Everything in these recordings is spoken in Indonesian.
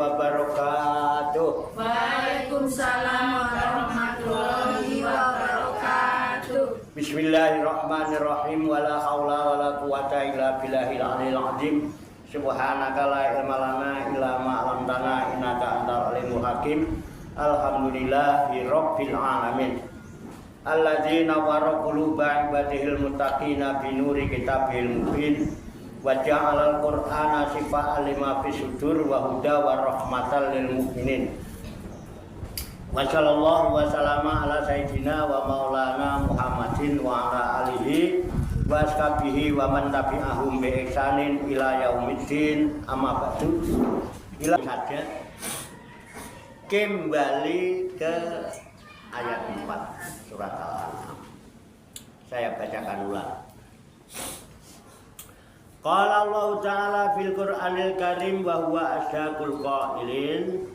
wabarakatuh. Waalaikumsalam warahmatullahi wabarakatuh. Bismillahirrahmanirrahim. Wala haula wala quwata illa billahil aliyil azim. Subhanaka la ilma lana illa ma 'allamtana innaka antal alimul hakim. Alhamdulillahi rabbil alamin. Alladzina wara quluba ibadihil muttaqina binuri kitabil mubin. Wa ja'alal qur'ana shifa'an lima fis sudur wa huda wa rahmatan lil mukminin. Wa sallallahu wa sallama ala sayyidina wa maulana Muhammadin wa ala alihi wa ashabihi wa man tabi'ahum bi ihsanin ila yaumiddin. Amma ba'du. Ila saja kembali ke ayat 4 surat Al-An'am. Saya bacakan ulang. Qala Allah Ta'ala fil Qur'anil Karim wa huwa asdaqul qailin.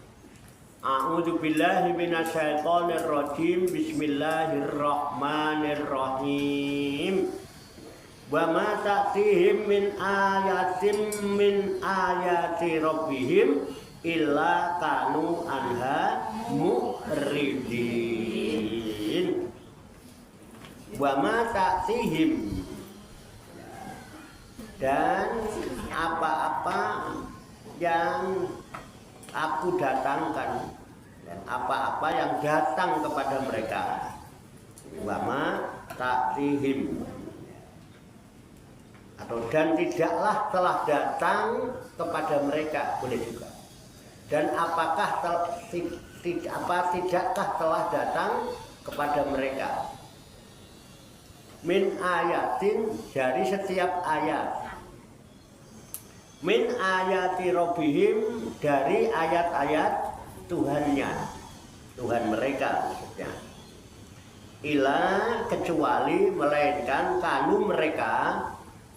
A'udzu billahi minasyaitonir rajim. Bismillahirrahmanirrahim. Wa ma ta'tihim min ayatin min ayati rabbihim illa kanu anha mu'ridin. Wa ma ta'tihim, dan apa-apa yang aku datangkan, dan apa-apa yang datang kepada mereka. Wa ma ta'tihim, atau dan tidaklah telah datang kepada mereka, boleh juga. Dan apakah tidakkah telah datang kepada mereka min ayatin, dari setiap ayat, min ayati rabbihim, dari ayat-ayat Tuhannya, Tuhan mereka maksudnya, ila, kecuali, melainkan, kanu mereka,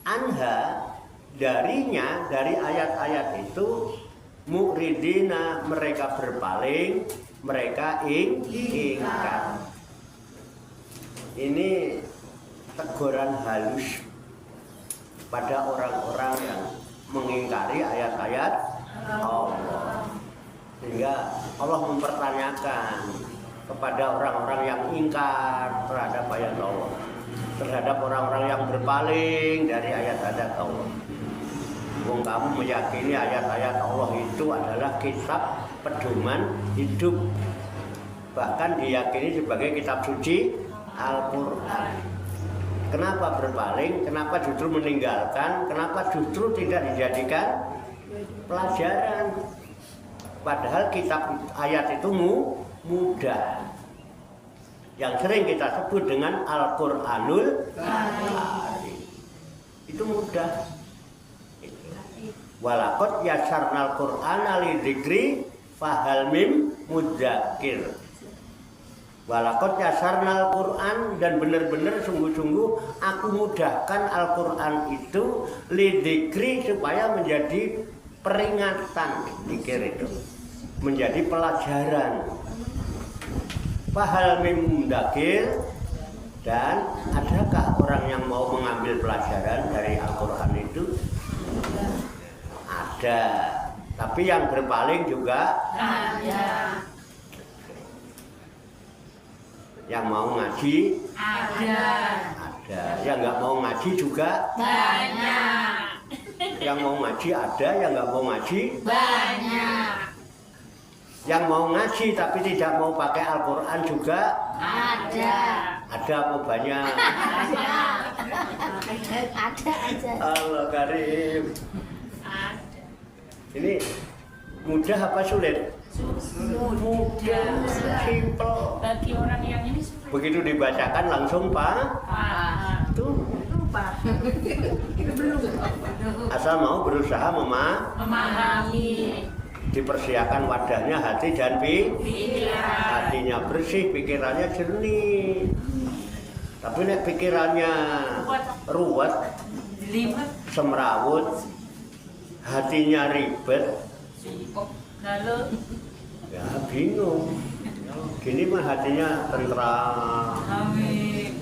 anha, darinya, dari ayat-ayat itu, mu'ridina, mereka berpaling, mereka ingkar. Ini teguran halus pada orang-orang yang mengingkari ayat-ayat Allah, sehingga Allah mempertanyakan kepada orang-orang yang ingkar terhadap ayat Allah, terhadap orang-orang yang berpaling dari ayat-ayat Allah. Wong kamu meyakini ayat-ayat Allah itu adalah kitab pedoman hidup, bahkan diyakini sebagai kitab suci Al-Quran. Kenapa berpaling? Kenapa justru meninggalkan? Kenapa justru tidak dijadikan pelajaran? Padahal kitab ayat itu mudah, yang sering kita sebut dengan Al-Quranul Karim. Itu mudah. Walaqad yassarnal Qur'ana lidzikri fahal mim mudzakir. Walaqad yassarnal Qur'an, dan benar-benar sungguh-sungguh aku mudahkan Al-Qur'an itu lidzikri, supaya menjadi peringatan, zikir itu menjadi pelajaran. Fahal mim mudzakir, dan adakah orang yang mau mengambil pelajaran dari Al-Qur'an itu? Ada, tapi yang berpaling juga ada. Yang mau ngaji ada. Yang nggak mau ngaji juga banyak. Yang mau ngaji ada, yang nggak mau ngaji banyak. Yang mau ngaji tapi tidak mau pakai Al-Quran juga ada. Ada apa banyak? Ada aja. Allah Karim. Ini mudah apa sulit? Mudah, simple. Bagi orang yang ini sulit. Begitu dibacakan langsung Pak. Tuh. Asal mau berusaha memahami. Dipersiapkan wadahnya hati dan pikiran. Hatinya bersih, pikirannya jernih. Tapi nek pikirannya ruwet, semrawut, hatinya ribet, ya bingung. Gini mah hatinya tentram.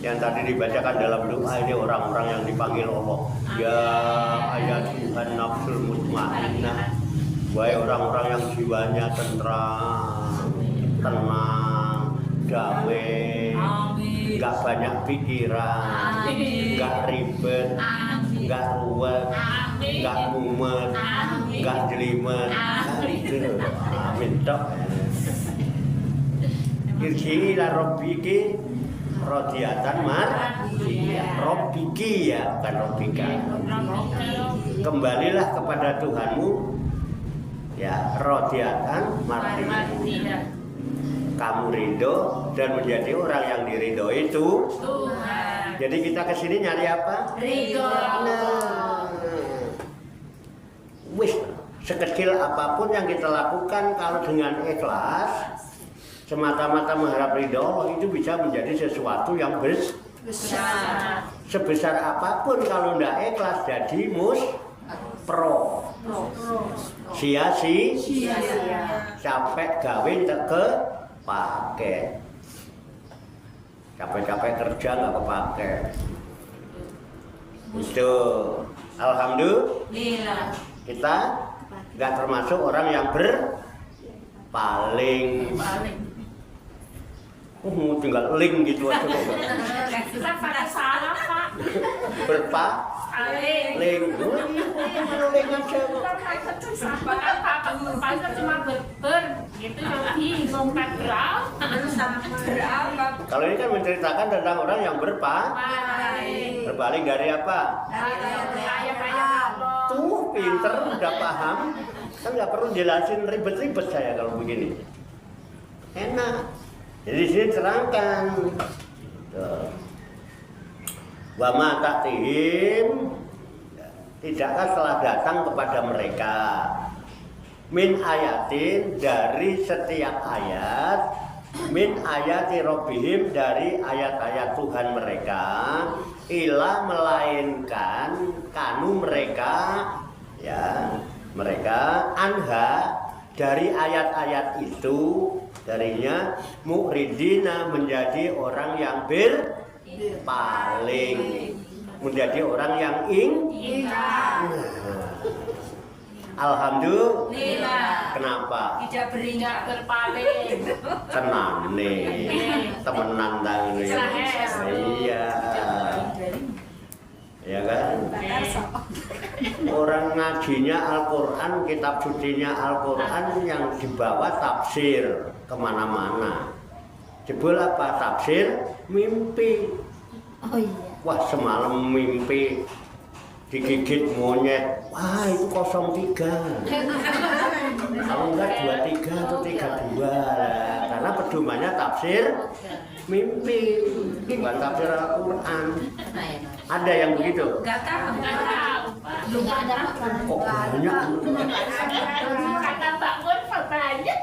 Yang tadi dibacakan dalam doa ini orang-orang yang dipanggil Allah. Ya ayat Tuhan nafsul mutmainnah, Wahai orang-orang yang jiwanya tentram, tenang, damai, nggak banyak pikiran, nggak ribet, nggak ruwet, nggak mumet, nggak jelimet. Amin dok. Irji ila robbiki rodiyatan robbiki ya, bukan robbika. Kembalilah kepada Tuhanmu ya, rodiyatan mardiyah. Kamu ridho dan menjadi orang yang diridho itu Tuhan. Jadi kita kesini nyari apa? Ridho. Nah, wis sekecil apapun yang kita lakukan kalau dengan ikhlas semata-mata mengharap ridho Allah itu bisa menjadi sesuatu yang besar. Sebesar apapun kalau tidak ikhlas jadi pro. Sia-sia. Capek gawe teke pakai. Capek-capek kerja nggak kepake. Itu alhamdulillah kita nggak termasuk orang yang berpaling. Tinggal link gitu aja kok. Kita pada salah Pak. Berpaling. Link aja kok. Pak cuma gitu bingung kan berapa. Kalau ini kan menceritakan tentang orang yang berpaling dari apa? Tuh pinter, udah paham. Kan nggak perlu jelasin ribet-ribet saya kalau begini. Enak. Jadi di sini terangkan. Wa ma ta'tihim, tidakkah telah datang kepada mereka min ayatin, dari setiap ayat, min ayati rabbihim, dari ayat-ayat Tuhan mereka, ila melainkan kanu mereka ya, mereka anha, dari ayat-ayat itu, darinya mu'ridina, menjadi orang yang berpaling, menjadi orang yang alhamdulillah. Kenapa? Tidak berpaling. Tenang nih, temenan tangni. Iya. Ya kan? Orang ngajinya Al-Quran, kitab sucinya Al-Quran yang dibawa tafsir kemana-mana. Jebul apa? Tafsir mimpi. Oh iya. Wah, semalam mimpi digigit monyet. Wah, itu 03. Kalau enggak 23 atau 32 lah. Karena pedomannya tafsir mimpi, bukan tafsir Al-Quran. Ada yang begitu? Enggak tahu. Kok banyak? Kata Pak Mun banyak.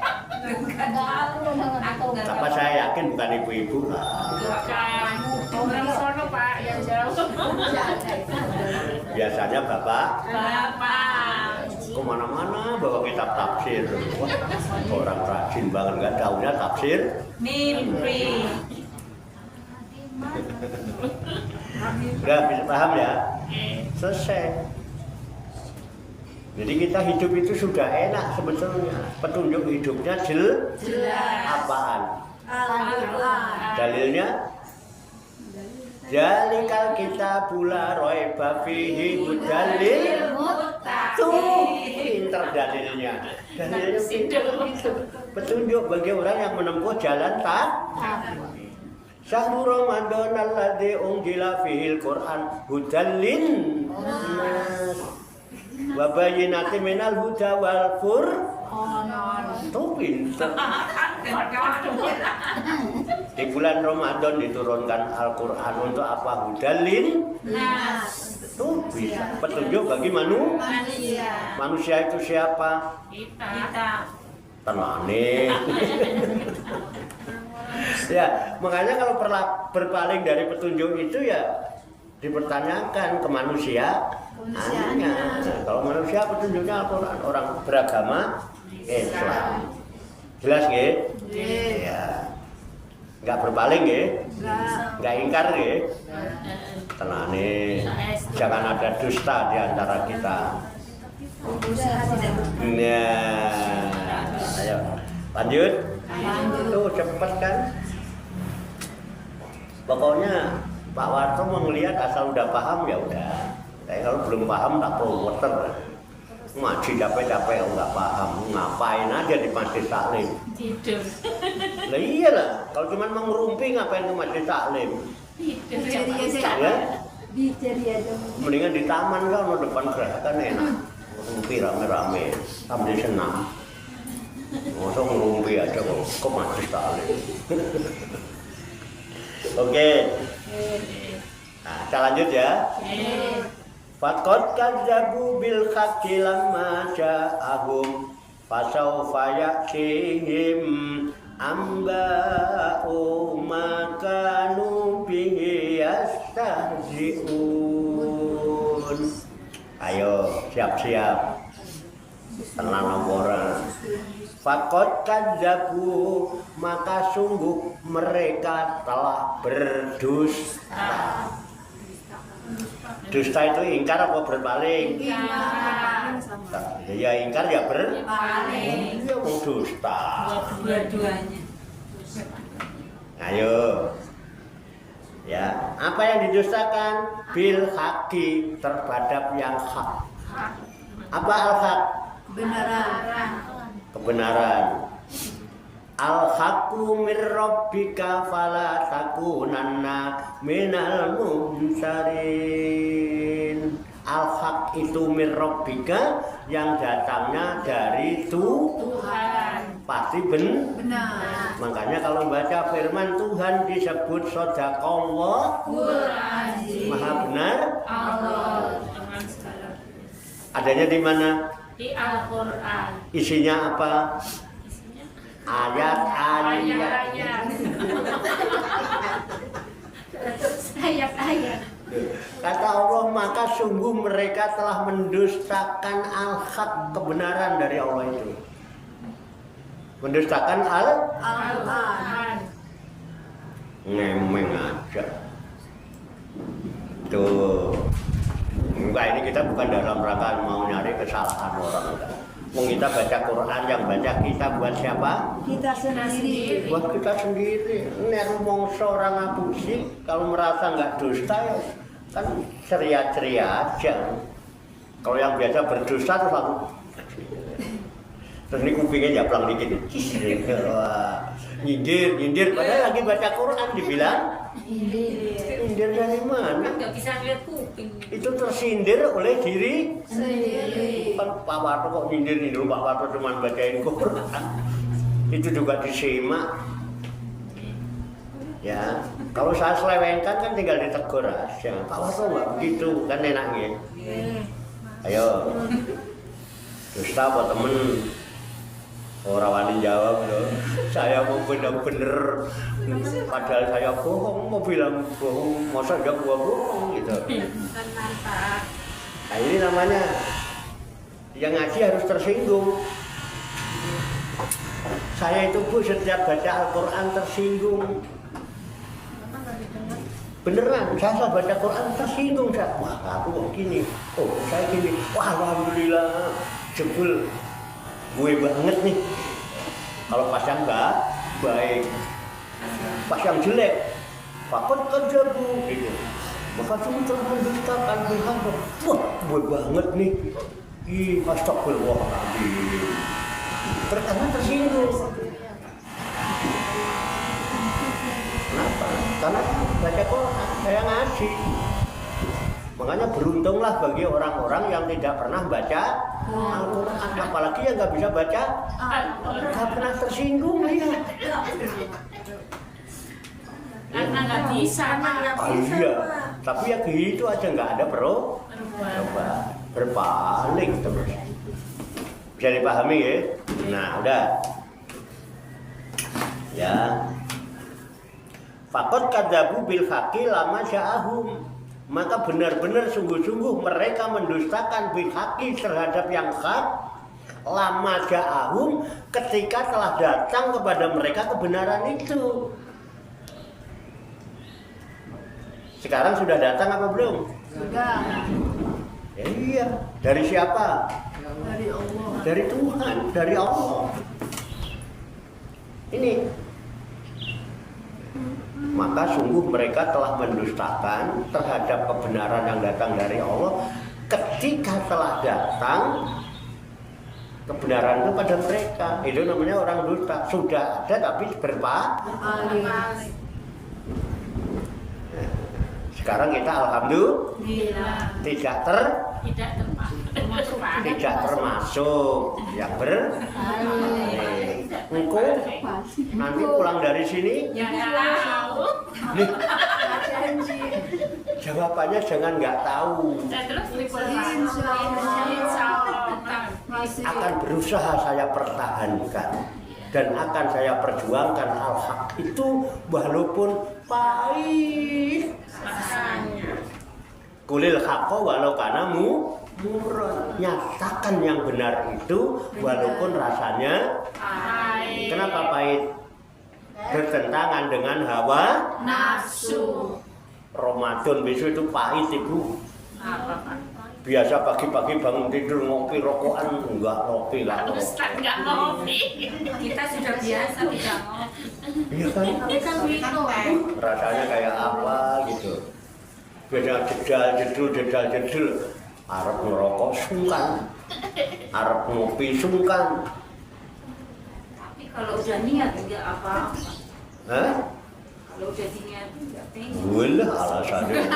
Apa saya yakin bukan ibu-ibu lah. Orang sono Pak yang jauh. Biasanya bapak. Kemana-mana bawa kitab tafsir. Wah, orang rajin banget, nggak tahunya tafsir mimpi. Udah bisa paham ya? Selesai. Jadi kita hidup itu sudah enak sebetulnya. Petunjuk hidupnya jelas. Apaan? Dalilnya? Jalikal kita pula roiba fihi hudalil tuh pinter dalilnya. Dalilnya pinter. Petunjuk bagi orang yang menempuh jalan Syahrul Ramadan alladzi unzila fihil Qur'an hudallin nas wa bayyinatin minal huda wal furqan. Tuh pinter. Di bulan Ramadan diturunkan Al-Quran untuk apa? Hudallin nas. Tuh bisa petunjuk bagi manusia. Manusia itu siapa? Kita. Tenane. Ya, makanya kalau berpaling dari petunjuk itu ya dipertanyakan ke manusiaannya. Kalau manusia petunjuknya Al-Quran, orang beragama Islam. Jelas nggih? Ya. Enggak berpaling nggih? Enggak ingkar nggih? Tenane. Jangan ada dusta di antara kita. Nah, ayo lanjut. Tuh cepet kan. Pokoknya Pak Warto mau ngelihat asal udah paham ya udah. Tapi kalau belum paham tak perlu muter. Ngaji capek-capek nggak paham, ngapain aja di Masjid Taklim? Tidur. Lah iyalah, kalau cuma mau ngerumpi ngapain ke Masjid Taklim? Tidur. Ya? Jadi aja. Mendingan di taman kan depan gerakan enak. Ngerumpi rame-rame, sambil senam. Masa ngerumpi aja kok Masjid Taklim. Oke. Nah, kita lanjut ya. Faqad kadzabu bil haqqi lamma ja'ahum fasawfa ya'tihim amba'u ma kanu bihi yastahzi'un. Ayo siap-siap. Tenang orang. Faqad kadzabu, maka sungguh mereka telah berdusta. Dusta itu ingkar apa berpaling? Ya ingkar ya berpaling. Ya mau dusta. Dua-duanya. Ayo. Ya, apa yang didustakan? Bil haqqi, terhadap yang hak. Apa al-haq? Kebenaran. Al-haqqu mir rabbika fala takunanna minal mumsarin. Al-haq itu mir rabbika, yang datangnya dari Tuhan. Pasti benar. Makanya kalau baca firman Tuhan disebut shadaqallah, maha benar. Allah. Adanya di mana? Di Al-Quran. Isinya apa? Ayat-ayat. Ayat-ayat. Kata Allah, maka sungguh mereka telah mendustakan al-haq, kebenaran dari Allah itu. Mendustakan Al-Quran. ngemeng aja. Tuh. Enggak, ini kita bukan dalam rangka mau nyari kesalahan orang, enggak. Mau kita baca Quran, yang baca kita buat siapa? Kita sendiri. Buat kita sendiri. Nek mongso orang ngapusi, kalau merasa nggak dusta ya kan ceria-ceria aja. Kalau yang biasa berdusta terus aku terus ini kupingnya japlang dikit. Wah, nyindir. Padahal lagi baca Quran dibilang nyindir dari mana? Nggak bisa lihat kuping. Itu tersindir oleh diri Sendiri. kan. Pak Warto kok nyindir nih dulu, Pak Warto cuma bacain Quran. Itu juga disimak. Ya, kalau saya selewengkan kan tinggal ditegur aja. Pak Warto nggak begitu, kan enaknya. Ayo, dusta apa temen? Orang wani jawab loh. Saya mau bener-bener, padahal saya bohong, mau bilang bohong, masa dia gua bohong gitu. Nah ini namanya yang ngaji harus tersinggung. Saya itu Bu setiap baca Al-Quran tersinggung. Beneran, saya baca Quran tersinggung saya. Wah aku kok gini, oh saya gini. Wah alhamdulillah, jebul gue banget nih. Kalau pas yang enggak baik, pas yang jelek, Faqad kadzabu gitu. Maka cuma telah mendustakan Tuhan. Wah gue banget nih. Ih astagfirullahaladzim. Karena tersinggung. Kenapa? Karena baca Quran, saya ngaji. Makanya beruntunglah bagi orang-orang yang tidak pernah baca Al-Quran. Apalagi yang nggak bisa baca, nggak pernah tersinggung ya. Karena nggak bisa. Iya, tapi ya gitu aja nggak ada berpaling terus. Bisa dipahami ya? Nah udah. Ya. Faqad kadzabu bil haqqi lamma ja'ahum. Maka benar-benar sungguh-sungguh mereka mendustakan bil haqqi terhadap yang hak lamma ja'ahum, ketika telah datang kepada mereka kebenaran itu. Sekarang sudah datang apa belum? Sudah. Ya, iya. Dari siapa? Dari Allah. Dari Tuhan, dari Allah. Ini. Maka sungguh mereka telah mendustakan terhadap kebenaran yang datang dari Allah ketika telah datang kebenaran itu pada mereka. Itu namanya orang dusta. Sudah ada tapi berpaling. Sekarang kita alhamdulillah tidak termasuk yang berpaling. Engkau nanti pulang dari sini nih, jawabannya jangan nggak tahu. Akan berusaha saya pertahankan dan akan saya perjuangkan al-haq itu walaupun pahit. Kulil haqqo walau kana murran. Nyatakan yang benar itu walaupun rasanya pahit. Kenapa pahit? Bertentangan dengan hawa nafsu. Ramadan besok itu pahit ibu. Biasa pagi-pagi bangun tidur ngopi rokokan enggak ngopi. Kita sudah biasa tidak ngopi. Iya kan? Rasanya kayak apa gitu. Biasa jedal. Arep ngerokok sungkan. Arep ngopi sungkan. Tapi kalau udah niat enggak apa-apa. Hah? Kalau udah niat enggak pengen. Walah alasannya.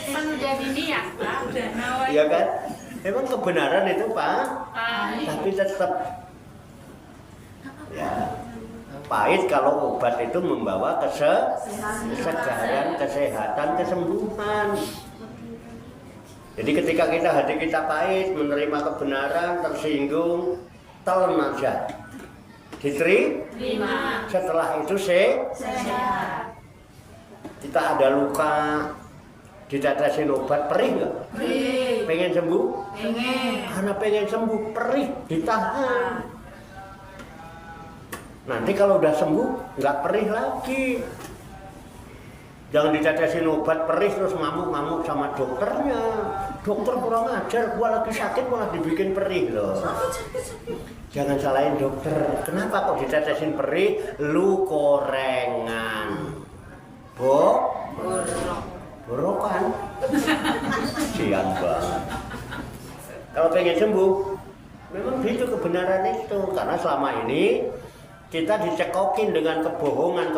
Kan udah niat, Pak. Udah nawa. Iya kan? Emang kebenaran itu Pak, tapi tetap ya pahit kalau obat itu membawa kesegaran, kesehatan, kesembuhan. Jadi ketika hati kita pahit, menerima kebenaran, tersinggung, telan aja. Diterima. Setelah itu sehat. Kita ada luka, ditetesin obat, perih nggak? Perih. Pengen sembuh? Pengen. Karena pengen sembuh, perih, ditahan. Nanti kalau udah sembuh, nggak perih lagi. Jangan ditetesin obat perih terus ngamuk-ngamuk sama dokternya. Dokter kurang ajar, gua lagi sakit malah dibikin perih loh. Jangan salahin dokter. Kenapa kok ditetesin perih? Lu korengan. Borokan. Sian banget. Kalau pengen sembuh, memang itu kebenaran itu. Karena selama ini kita dicekokin dengan kebohongan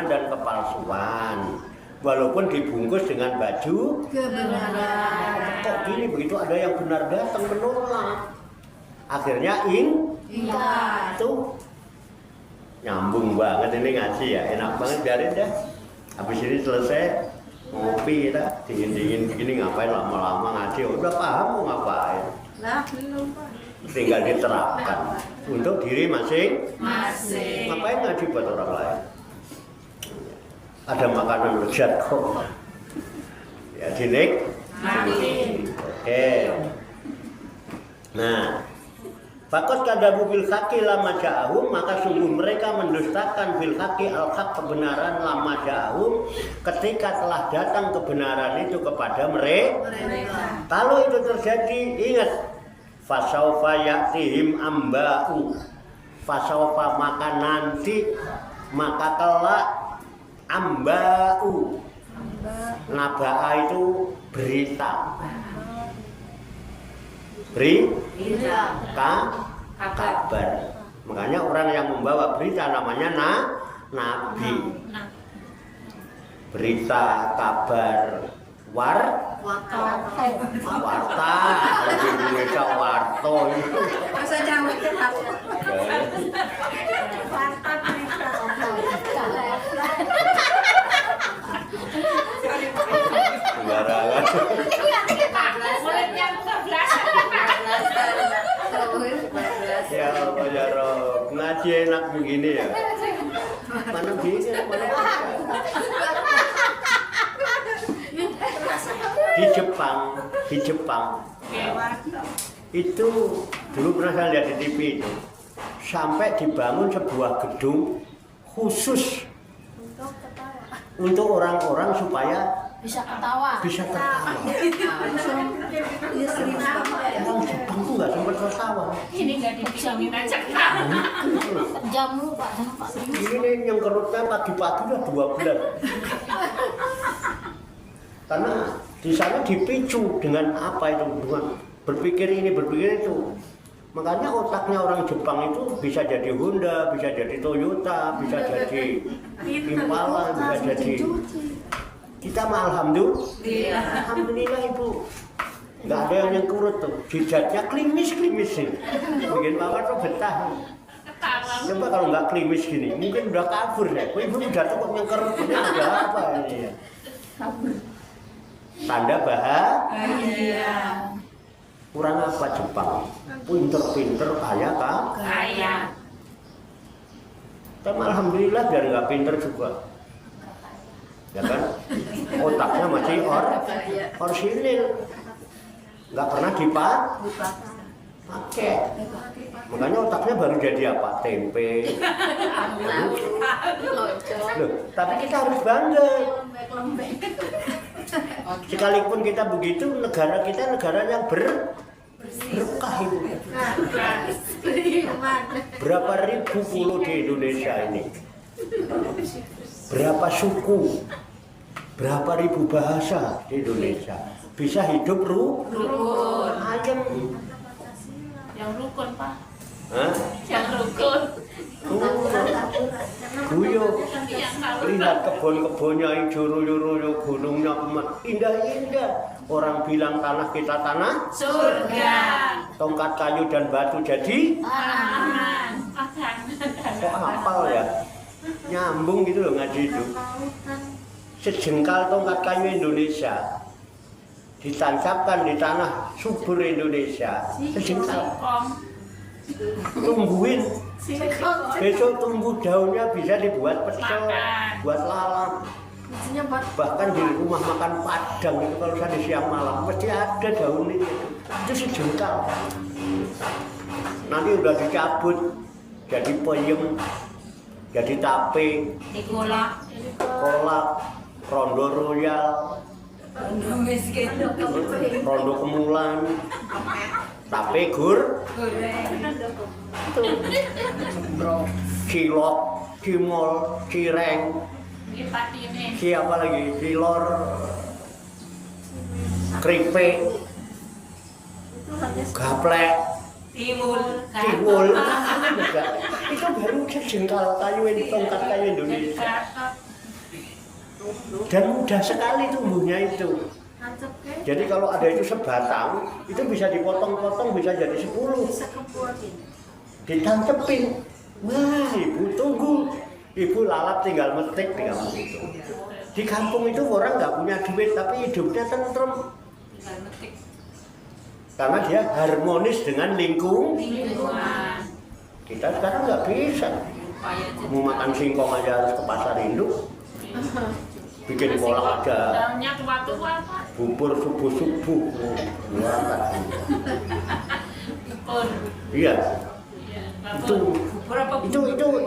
dan kepalsuan. Walaupun dibungkus dengan baju Kebenaran. kok gini, begitu ada yang benar datang menolak. Akhirnya Ingat. tuh nyambung banget ini ngaji ya, enak banget, biarin dah. Habis ini selesai ngopi kita dingin begini, ngapain lama-lama ngaji? Udah paham mau ngapain? Lah, belum Pak. Tinggal diterapkan untuk diri masing-masing. Ngapain ngaji buat orang lain? Ada makanan lezat kok. Ya dinik. Oke. Nah, fakot kadabu bil haqi lama ja'ahum, maka sungguh mereka mendustakan bil haqi al-haq, kebenaran, lama ja'ahum, ketika telah datang kebenaran itu kepada mereka. Kalau itu terjadi, ingat, fasaufa ya'tihim amba'u, fasaufa maka nanti, maka kelak, amba'u, naba'a itu berita. Kabar. Makanya orang yang membawa berita namanya nabi. Berita, kabar, warta. Kalau di Indonesia warto itu. Masa Jawa Pak. Sembarangan. Ya Allah ya Rob, ngaji enak begini ya. Mana bisa, mana bisa. Di Jepang itu dulu pernah saya lihat di TV itu, sampai dibangun sebuah gedung khusus untuk orang-orang supaya Bisa ketawa. bisa tertawa. Orang Jepang tuh nggak sempat tertawa. Ini nggak dijamin aja. Jamu Pak, Pak. Ini nih yang kerutnya pagi-pagi udah 2 bulan. Karena di sana dipicu dengan apa itu, dengan berpikir ini, berpikir itu. Makanya otaknya orang Jepang itu bisa jadi Honda, bisa jadi Toyota, bisa jadi Impala, bisa jadi. Kita mah alhamdulillah Ibu. Nggak ada yang kurut tuh, jidatnya klimis sih. Bikin Mama tuh betah. Coba kalau nggak klimis gini, mungkin udah kabur ya. Ibu udah tuh yang kerut, ini udah apa ini ya? Tanda bahagia. Kurang apa Jepang? Pinter-pinter, kaya kan? Kaya. Tapi alhamdulillah biar nggak pinter juga. Ya kan? Otaknya masih orsinil. Nggak pernah dipakai. Makanya otaknya baru jadi apa? Tempe. Loh, tapi kita harus bangga. Sekalipun kita begitu, negara kita negara yang berkah itu. Berapa ribu pulau di Indonesia ini? Berapa suku? Berapa ribu bahasa di Indonesia? Bisa hidup rukun. Ayam. Yang rukun Pak. Hah? Yang rukun. Guyup. Lihat kebun-kebunnya hijau, royo-royo, gunungnya indah-indah. Orang bilang tanah kita tanah Surga. tongkat kayu dan batu jadi Aman. kok hafal ya, nyambung gitu loh ngaji itu. Sejengkal tongkat kayu Indonesia ditancapkan di tanah subur Indonesia, sejengkal. Tungguin, besok tunggu daunnya bisa dibuat pecel, buat lalap. Bahkan di rumah makan Padang itu kalau saya di siang malam pasti ada daun itu sejengkal. Nanti udah dicabut jadi peyem, jadi tape, Dikolak. kolak, rondo royal, rondo kemulan, tape gur, cilok, cimol, cireng, siapa lagi, cilor, keripik, gaplek, tiwul. Itu baru sejengkal kayu tongkat kayu Indonesia. Dan mudah sekali tumbuhnya itu. Jadi kalau ada itu sebatang, itu bisa dipotong-potong, bisa jadi 10. Ditancepin. Wah, Ibu tunggu. Ibu lalap tinggal metik, tinggal begitu. Di kampung itu orang nggak punya duit, tapi hidupnya tentrem. Karena dia harmonis dengan lingkungan. Kita sekarang nggak bisa. Mau makan singkong aja harus ke pasar induk. Bikin kolak aja. Bubur subuh-subuh. Iya.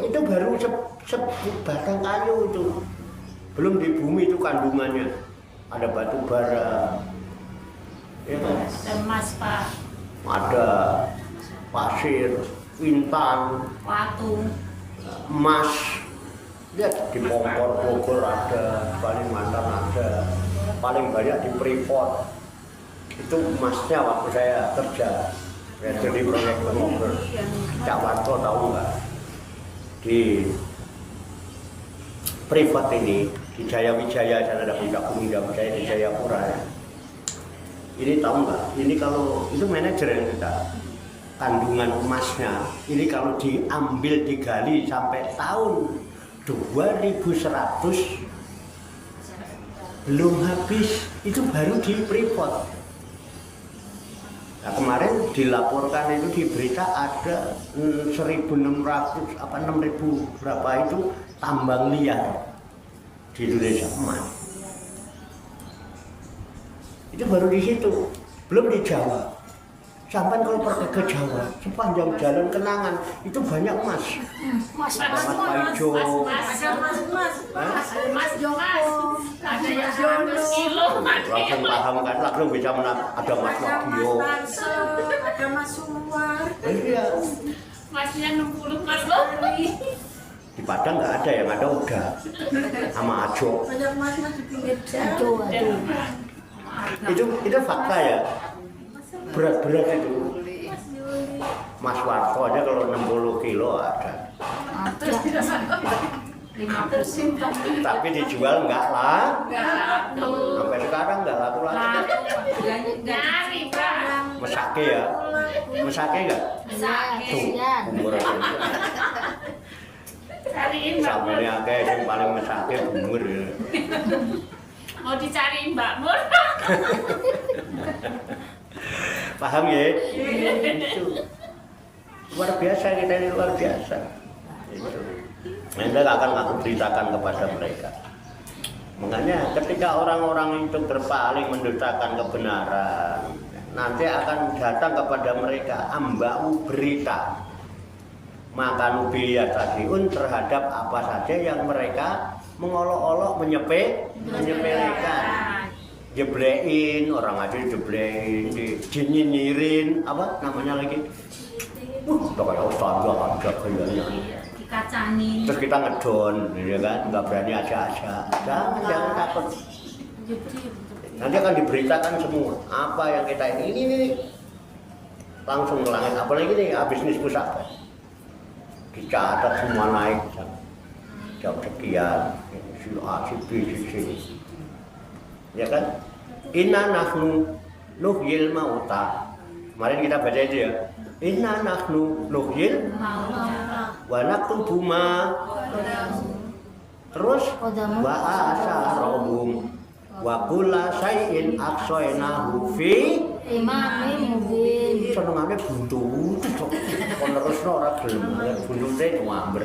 Itu baru sebatang kayu itu. Belum di bumi itu kandungannya. Ada batu bara. Ya kan? Emas Pak. Ada pasir, intan, Watu. emas. Lihat di Bogor ada, Kalimantan ada, paling banyak di Freeport. Itu emasnya waktu saya kerja. Saya jadi proyek Bogor. Cak Warto tahu nggak? Di Freeport ini, di Jayawijaya, sana ada puncak Gunung Jayawijaya di Jayapura ya. Ini tahu nggak? Ini kalau itu manajer yang kita kandungan emasnya. Ini kalau diambil digali sampai tahun 2100 belum habis, itu baru di Freeport. Nah, kemarin dilaporkan itu di berita ada 1.600 apa 6.000 berapa itu tambang liar di Indonesia emas. Itu baru di situ, belum di Jawa. Sampai kalau pergi ke Jawa, sepanjang jalan kenangan itu banyak emas. Emas Paijo, Joko, Ada yang 100 kilo. Langsung paham kan, langsung bisa ada Mas ada Wagio. Mas Tarso, ada Mas Sumar. Iya. Masnya 60 Mas Loli. Di Padang nggak ada, yang ada udah sama Ajo. Banyak mas-mas di pinggir jalan. Aduh. Itu fakta ya. Berat-berat itu. Mas Warto aja kalau 60 kilo ada. Ada. 50 Tapi dijual enggak lah. laku. Sampai sekarang enggak laku lagi. Nyari, Pak. Mesake ya. Mesake enggak? Tuh, Kasihan. umur aja. Cariin Mbak Mur. Sampai akeh yang paling mesake umur ya. Mau dicariin Mbak Mur. Paham ya? Itu. Luar biasa, kita ini luar biasa. Itu. Anda akan aku beritakan kepada mereka. Makanya ketika orang-orang itu berpaling mendustakan kebenaran, nanti akan datang kepada mereka ambau berita. Maka nubiyatasiun terhadap apa saja yang mereka mengolok-olok menyepelekan. Jeblein, orang aja jeblein, dinyinyirin, apa namanya lagi? Udah kayak ustaz ada kayaknya. Dikacangin. Terus kita ngedon, ya kan? Nggak berani aja-aja. Jangan takut. Nanti akan diberitakan semua apa yang kita ini langsung ke langit. Apalagi nih bisnis pusat, dicatat semua naik, jam sekian, si A, si B, si C. Ya kan? Inna nahnu nuhyil mauta. Kemarin kita baca itu ya. Inna nahnu nuhyil wa naktubu ma. Terus wa asarahum wa kulla syai'in aqsainahu fi Imamin mubin. senengane buntu. Kon terusno ora gelem buntute nyamber.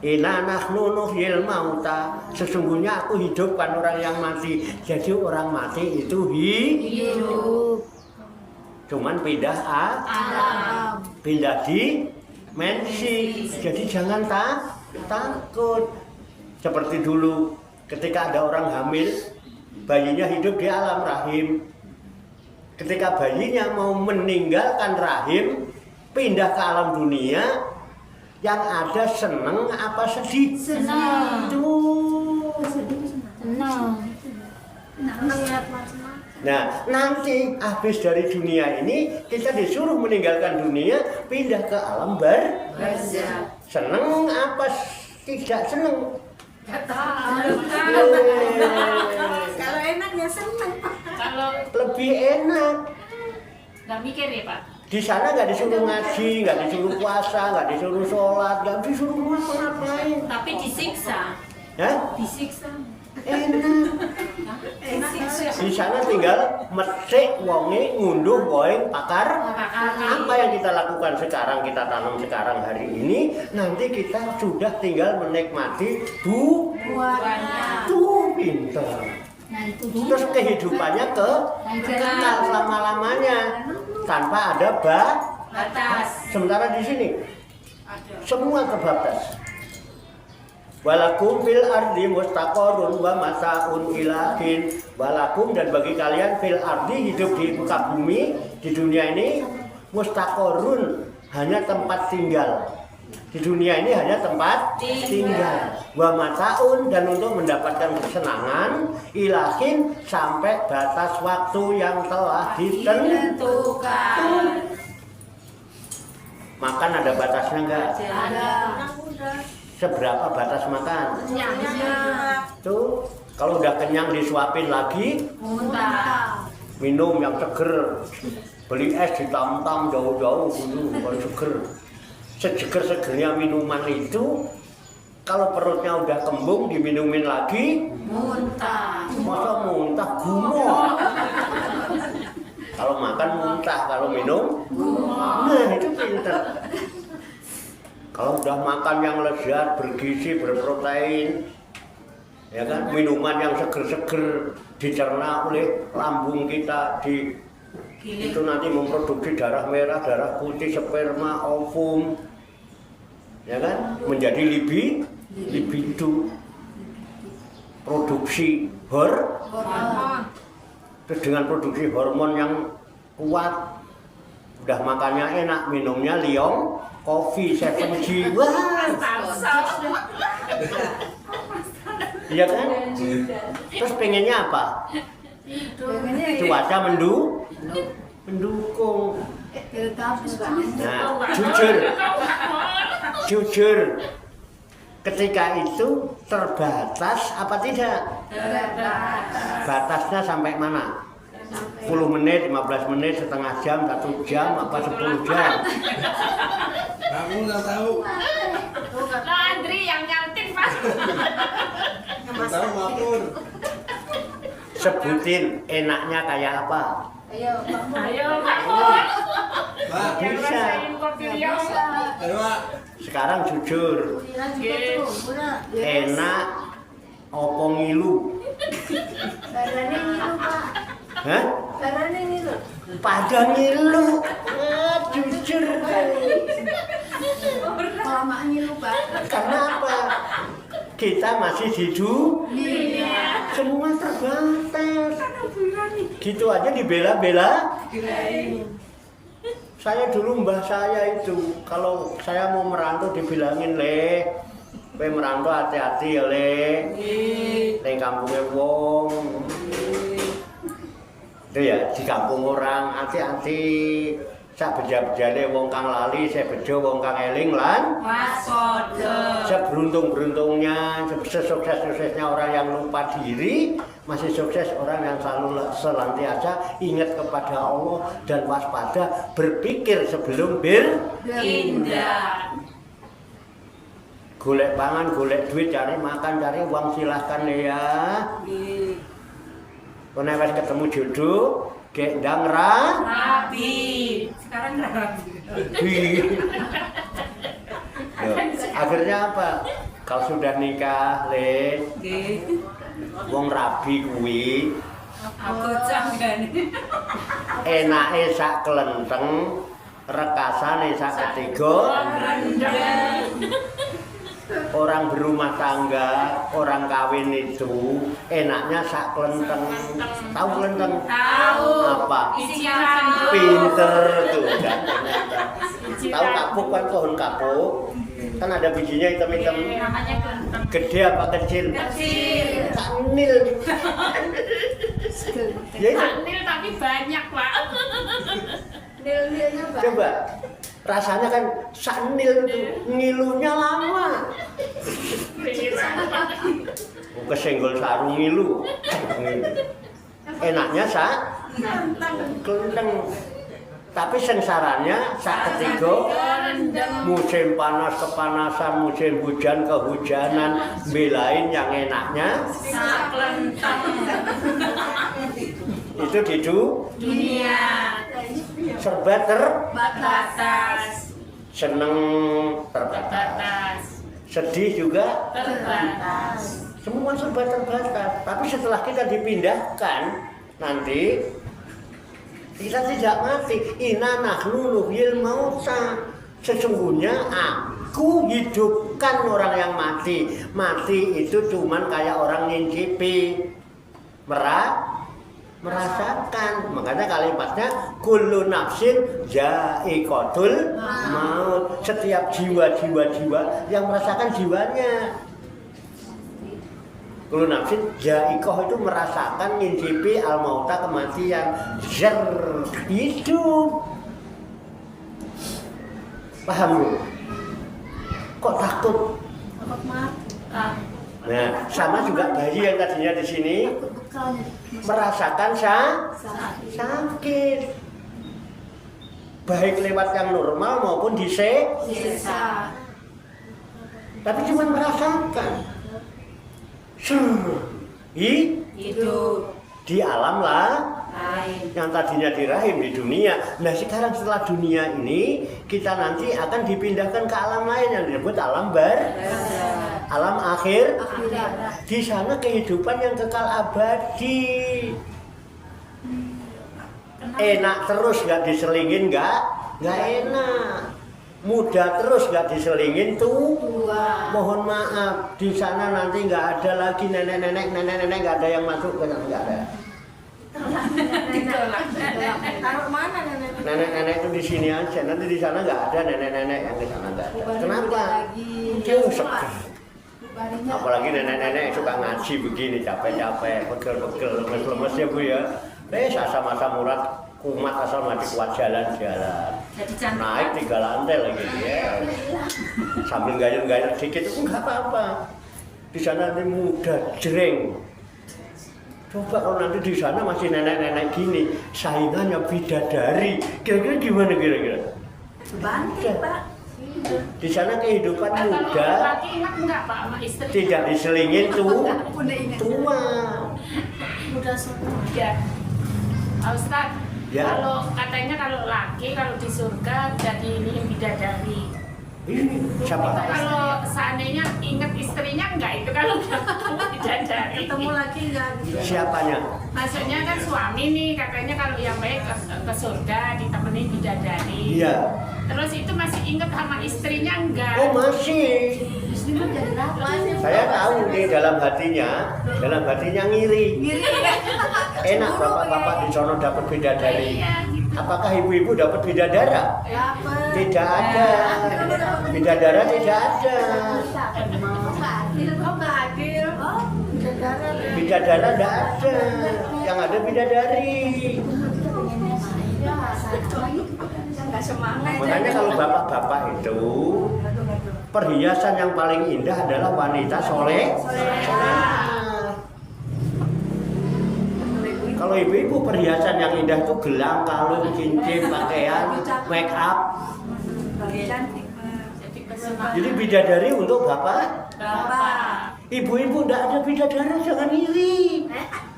Inna nahnu nuhyil mauta. Sesungguhnya aku hidupkan orang yang mati. Jadi orang mati itu Hidup. cuman pindah Alam. pindah dimensi. Jadi jangan takut. Seperti dulu ketika ada orang hamil, bayinya hidup di alam rahim. Ketika bayinya mau meninggalkan rahim, pindah ke alam dunia, yang ada seneng apa sedih? Senang. Tuh. Senang. Nah, nanti habis dari dunia ini kita disuruh meninggalkan dunia, pindah ke alam barzah. Seneng apa tidak seneng? Kalau enak ya seneng. Kalau Lebih enak. nggak mikir ya Pak. Di sana nggak disuruh ngaji, nggak disuruh puasa, nggak disuruh sholat, nggak disuruh ngapa-ngapain. Tapi disiksa. Ya, Disiksa. enak. Disiksa. Di sana tinggal mesik wonge ngunduh poin pakar. Apa yang kita lakukan sekarang, kita tanam sekarang hari ini, nanti kita sudah tinggal menikmati Buahnya. tuh pinter. Nah itu dia. Terus kehidupannya kekal selama-lamanya tanpa ada Batas. sementara di sini Ada. semua terbatas. Walakum fil ardi mustaqarrun wa mata'un ilahin. Walakum dan bagi kalian fil ardi hidup di muka bumi di dunia ini mustaqarrun hanya tempat tinggal. Di dunia ini hanya tempat tinggal. Wa mata'un dan untuk mendapatkan kesenangan ilahin sampai batas waktu yang telah ditentukan. Makan ada batasnya enggak? Ada. Seberapa batas makan? Ya. Tuh, kalau udah kenyang disuapin lagi, Muntah. minum yang seger. Beli es ditam-tam jauh-jauh dulu kalau seger. Seger-segernya minuman itu, kalau perutnya udah kembung diminumin lagi, Muntah. masa muntah gumoh. Kalau makan muntah, kalau minum, nah itu pinter. Kalau udah makan yang lezat, bergizi, berprotein, ya kan, minuman yang seger-seger dicerna oleh lambung kita, itu nanti memproduksi darah merah, darah putih, sperma, ovum, ya kan, menjadi libido. produksi Hormon. terus dengan produksi hormon yang kuat, udah makannya enak, minumnya Liong, kopi, 7G, wah, iya kan? Terus pengennya apa? Cuaca mendukung. Nah, jujur, ketika itu terbatas apa tidak? Batasnya sampai mana? 10 menit, 15 menit, setengah jam, 1 jam, apa 10 jam? Kamu nggak tahu. Lah Andri yang nyantin Pak. Nggak tahu Mapur. Sebutin enaknya kayak apa? Ayo Pak Pur. Pak, Yang Bisa. rasain kopi Riau. ayo Pak. Sekarang jujur, enak opo ngilu? Hah? Pada ngilu. Jujur. Kelamaan ngilu, Pak. Karena apa? Kita masih di dunia. Semua terbatas. Gitu aja dibela-bela. Saya dulu mbah saya itu, kalau saya mau merantau dibilangin, Le, kowe merantau hati-hati ya, Le. Ning kampunge wong. Itu ya, di kampung orang hati-hati. Sak beja-bejane wong kang lali, saya bejo wong kang eling lan Waspada. seberuntung-beruntungnya, sesukses-suksesnya orang yang lupa diri, masih sukses orang yang selalu senantiasa ingat kepada Allah dan waspada, berpikir sebelum Indah. golek pangan, golek duit, cari makan, cari uang, silahkan ya. Kalau wis ketemu jodoh, gek ndang Rabi. Sekarang rabi. Loh, akhirnya apa? Kalau sudah nikah, Le, wong rabi kuwi Aku canggane. enake sak kelenteng, rekasane sak ketiga. Orang berumah tangga, orang kawin itu enaknya sak kelenteng. Tahu kelenteng? Tahu. Apa? Isi rambut. Pinter tuh kan. Tahu kapuk kan, pohon kapuk? Kan ada bijinya hitam-hitam. Namanya kelenteng. Gede apa kecil? Kecil. Sanil. Ya itu. Sanil tapi banyak Pak. Coba. Rasanya kan sanil itu, ngilunya lama. Kesenggol sarung ngilu. Enaknya kelenteng. Tapi sengsaranya sak ketiga, musim panas kepanasan, musim hujan kehujanan, belain yang enaknya Sak kelenteng. itu di Dunia. serba Batas. seneng terbatas, Batas. sedih juga, Terbatas. semua serba terbatas. Tapi setelah kita dipindahkan nanti kita tidak mati. Inna nahnu nuhyil mauta. Sesungguhnya aku hidupkan orang yang mati. Mati itu cuman kayak orang ngincipi, merasakan. Makanya kalimatnya kullu nafsin za'iqatul maut. Setiap jiwa yang merasakan jiwanya. Kullu nafsin za'iqah itu merasakan, ngincipi al-mauta, kematian. Hidup. Paham lu? Kok takut? Nah, sama juga bayi yang tadinya di sini merasakan sakit, baik lewat yang normal maupun di Desa. tapi cuma merasakan. Hidup. Di alam lah, Lain. yang tadinya di rahim di dunia. Nah sekarang setelah dunia ini kita nanti akan dipindahkan ke alam lain yang disebut alam alam akhir. Di sana kehidupan yang kekal abadi. Enak terus, nggak diselingin, nggak enak. muda terus nggak diselingin tuh. Mohon maaf, di sana nanti nggak ada lagi nenek-nenek nggak ada yang masuk ke sana, nggak ada. Taruh mana nenek? Nenek-nenek itu di sini aja, nanti di sana nggak ada nenek-nenek yang di sana nggak ada. Kenapa? Jauh sekali. Apalagi nenek-nenek suka ngaji begini, capek-capek, pegel-pegel, lemes-lemes ya Bu ya. Masa murad kumat asal mati kuat jalan-jalan. Naik 3 lantai lagi ya. Sambil gayung-gayung sedikit itu nggak apa-apa. Di sana nanti muda, jreng. Coba kalau nanti di sana masih nenek-nenek gini, saingannya bidadari. Kira-kira gimana kira-kira? Bangkit, Pak. Di sana kehidupan Kalau muda laki ingat nggak Pak sama istri? tidak diselingin tua. Udah semua. Ya. Pak Ustaz, Ya. kalau katanya kalau laki kalau di surga jadi ini bidadari. Ini siapa? Kalau seandainya ingat istrinya enggak itu kalau udah ketemu bidadari. Ketemu lagi enggak gitu. Siapanya? Maksudnya kan suami nih katanya kalau yang baik ke surga ditemenin bidadari. Iya. Terus itu masih ingat sama istrinya enggak? Oh masih. Istrimu jadi apa? Saya tahu nih dalam hatinya ngiri. Enak bapak-bapak di sono dapat bidadari. Iya, gitu. Apakah ibu-ibu dapat bidadara? Dapat. Tidak ada. Bidadara tidak ada. Kok nggak adil? Oh, bidadara. Bidadara tidak ada. Yang ada bidadari. Nggak semangat. Makanya kalau bapak-bapak itu perhiasan yang paling indah adalah wanita soleh. Kalau ibu-ibu perhiasan yang indah itu gelang, kalung, cincin, pakaian, make up. Cantik. Jadi kesenangan. Jadi bidadari untuk bapak. Bapak. Ibu-ibu tidak ada bidadari, jangan iri.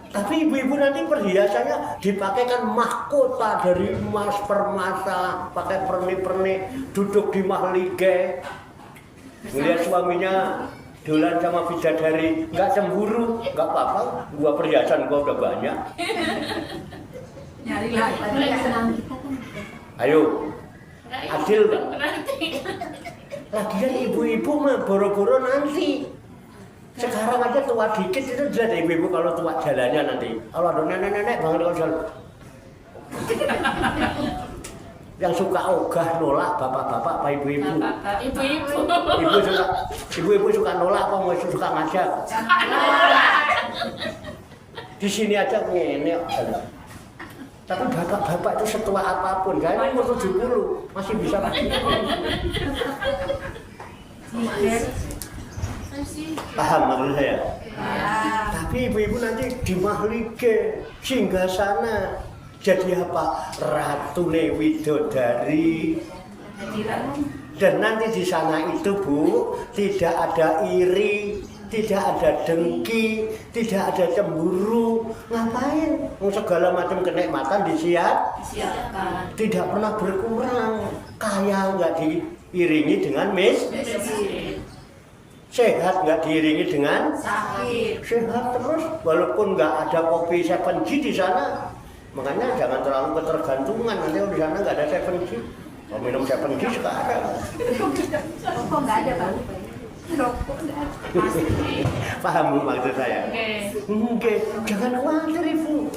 Tapi ibu-ibu nanti perhiasannya dipakaikan mahkota dari emas permata, pakai pernik-pernik, duduk di mahlige. Melihat suaminya dolan sama bidadari, nggak cemburu, nggak apa-apa. Gua perhiasan gua udah banyak. Nyari lagi. Senang kita kan. Ayo, adil nggak? Berarti. Lagian ibu-ibu mah boro-boro nanti. Sekarang aja tua dikit itu jelas ibu-ibu kalau tua jalannya nanti. Kalau ada nenek-nenek banget kalau jalan. Yang suka ogah nolak bapak-bapak apa ibu-ibu? Ibu-ibu. Ibu-ibu suka nolak apa mau suka ngajak? Di sini aja ngene. Tapi bapak-bapak itu setua apapun, kan umur 70 masih bisa paham maksud saya? Tapi ibu-ibu nanti di mahlige singgah sana jadi apa? Ratu Widodari. Dan nanti di sana itu Bu tidak ada iri, tidak ada dengki, tidak ada cemburu. Ngapain? Segala macam kenikmatan disiapkan. Tidak pernah berkurang. Kaya nggak diiringi dengan miskin. Sehat nggak diiringi dengan Sakit. sehat terus. Walaupun nggak ada kopi 7G di sana. Makanya jangan terlalu ketergantungan. Nanti di sana nggak ada 7G. Kalau minum 7G sekarang. Kok nggak ada Pak? Rokok nggak ada. Paham Bu maksud saya? Oke, jangan khawatir Ibu.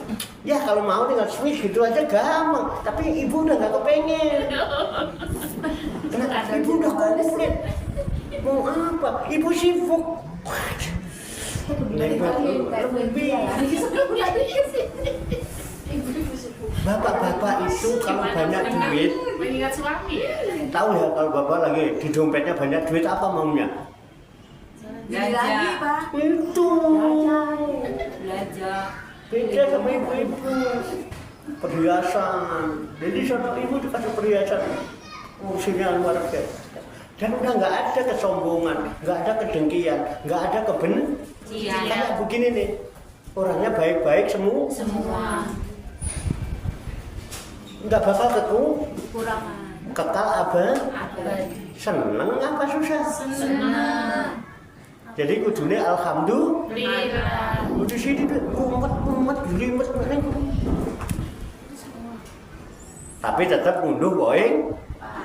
Ya kalau mau tinggal switch gitu aja gampang. Tapi Ibu udah nggak kepengen. Kenapa? Ibu udah komplit. Mau apa? Ibu sibuk. Bapak-bapak itu kalau banyak duit, Mengingat suami ya. tahu ya kalau bapak lagi di dompetnya banyak duit apa maunya? Beli lagi Pak. Itu Belajar. beda sama ibu-ibu perhiasan. Jadi sama ibu dikasih perhiasan, fungsinya luar biasa. Dan udah nggak ada kesombongan, nggak ada kedengkian, nggak ada kebencian. Kayak begini nih, orangnya baik-baik semua. Nggak bakal Kurangan. kekal seneng apa susah? Senang. Jadi kudune alhamdulillah. Alhamdulillah. Di sini tuh umat gelimet neng. Tapi tetap ngunduh boing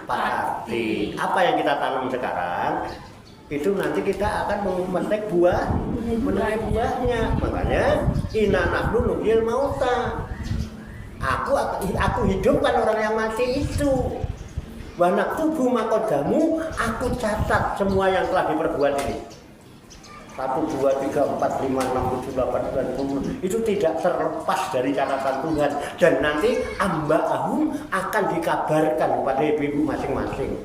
pakar. hati. Apa yang kita tanam sekarang itu nanti kita akan memetik menuai buahnya. Makanya inna nahnu nuhyil mauta. Aku hidupkan orang yang mati itu. Wa naktubu maqaddamu, aku catat semua yang telah diperbuat ini. 1, 2, 3, 4, 5, 6, 7, 8, 9, 10. Itu tidak terlepas dari catatan Tuhan. Dan nanti amba'ahum akan dikabarkan kepada ibu-ibu masing-masing.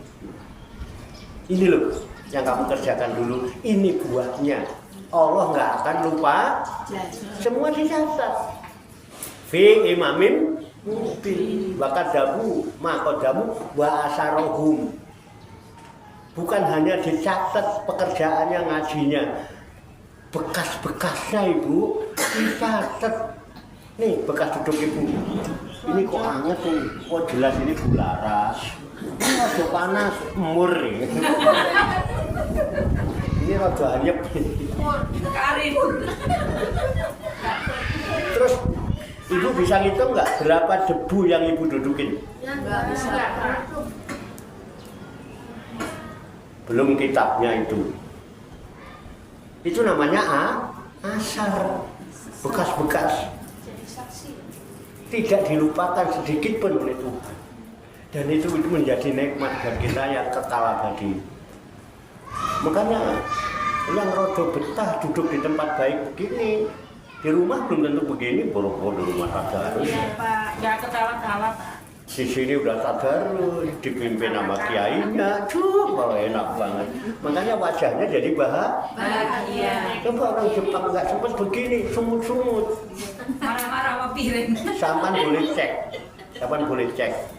Ini loh yang kamu kerjakan dulu. Ini buahnya. Allah nggak akan lupa. Semua dicatat. Fi imamin mubin wa qadamu maqadamu wa asarohum. Bukan hanya dicatat pekerjaannya, ngajinya, bekas-bekasnya ibu dicatat. Nih bekas duduk ibu. Ini kok anget nih. Oh jelas ini bularas. Ini rada panas, umur nih. Ini rada anyep. Karin. Terus ibu bisa ngitung nggak berapa debu yang ibu dudukin? Enggak bisa. Belum kitabnya itu. Itu namanya asar, bekas-bekas. Tidak dilupakan sedikit pun oleh Tuhan. Dan itu menjadi nikmat bagi kita yang kekal abadi. Makanya yang rodo betah duduk di tempat baik begini, di rumah belum tentu begini, boro-boro di rumah tadarus. Iya Pak, nggak ketawa-tawa Pak. Di sini udah tadarus, dipimpin sama kiainya, coba enak banget. Makanya wajahnya jadi Bahagia. Coba orang Jepang nggak sempat begini, sumut-sumut. Marah-marah sama piring. Sampan boleh cek.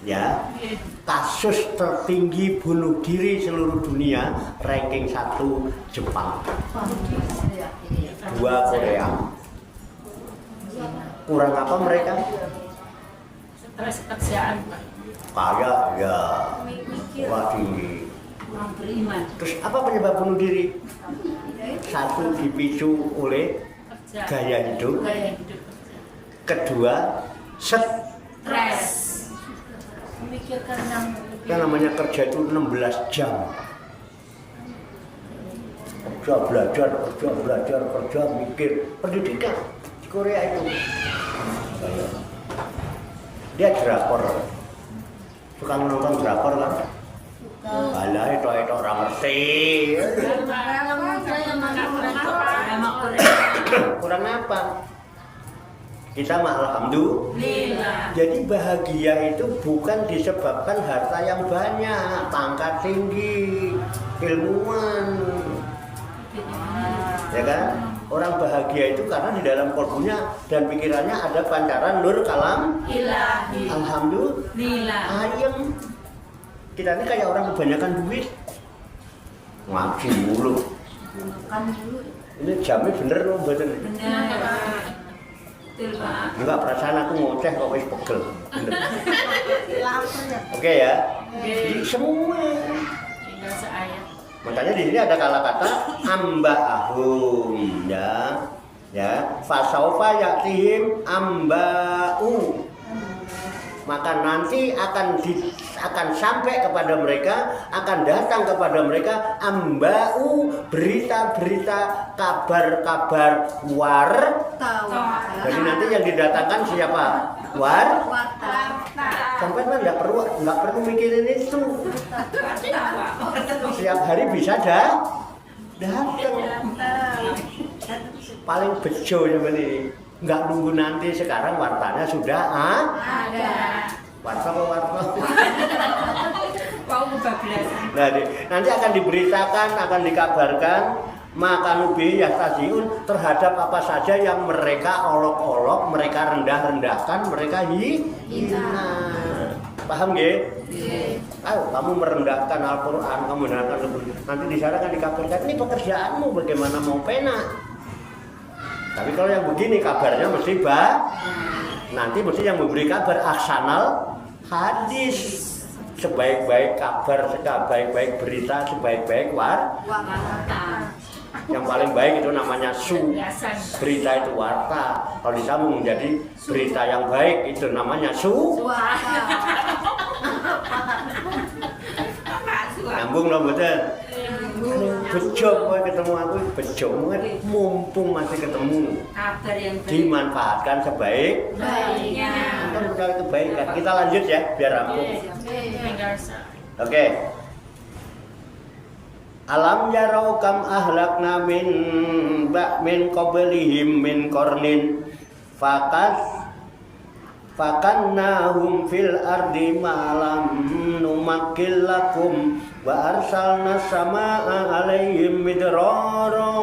Ya, kasus tertinggi bunuh diri seluruh dunia, ranking 1 Jepang, 2 Korea. Kurang apa mereka? Stres kerjaan Pak. Kaya ya, wah tinggi. Kurang beriman. Terus apa penyebab bunuh diri? 1 dipicu oleh Kerja. gaya hidup. Gaya hidup. Kedua, Stres. Memikirkan yang namanya kerja itu 16 jam. Kerja, mikir. Pendidikan di Korea itu. Dia drakor. Suka nonton drakor kan? Alah itu orang ngerti. Kurang apa? Kita mah alhamdulillah. Jadi bahagia itu bukan disebabkan harta yang banyak, pangkat tinggi, ilmuwan. Ya kan? Orang bahagia itu karena di dalam kalbunya dan pikirannya ada pancaran nur kalam Ilahi. alhamdulillah. Ayem. Kita ini kayak orang kebanyakan duit. Ngaji mulu. Ini jamnya bener loh, bener. Benar. Betul Pak. Enggak, perasaan aku ngoceh kok wis pegel. Bener. Oke ya. Jadi semua. tinggal seayat. Makanya di sini ada kata-kata amba'ahum ya. Fasaufa ya'tihim amba'u. Maka nanti akan sampai kepada mereka, akan datang kepada mereka amba'u, berita-berita, kabar-kabar Jadi nanti yang didatangkan siapa? Sampai kan nggak perlu mikirin itu. Setiap hari bisa datang. Paling bejo zaman ini. Nggak nunggu nanti, sekarang wartanya sudah ada. Warta apa warta? Mau kebablasan. Nah, nanti akan diberitakan, akan dikabarkan maka nubi yastasiun terhadap apa saja yang mereka olok-olok, mereka rendah-rendahkan, mereka hina. Paham nggih? Ayo kamu merendahkan Al-Qur'an, kamu merendahkan nanti di sana akan dikabarkan ini pekerjaanmu bagaimana mau pena. Tapi kalau yang begini kabarnya mesti nanti mesti yang memberi kabar aksanal hadis. Sebaik-baik kabar, sebaik-baik berita, sebaik-baik warta. Yang paling baik itu namanya berita itu warta. Kalau disambung menjadi berita yang baik itu namanya Nyambung lho mboten? Bejo kowe ketemu aku bejo mumpung masih ketemu. Kabar yang baik. Dimanfaatkan Baiknya. kita mencari kebaikan. Kita lanjut ya biar rampung. Oke. Alam yarau kam ahlakna min qablihim min qarnin fakannahum fil ardi ma'lam numakkil lakum wa arsalna samaa alaihim midrara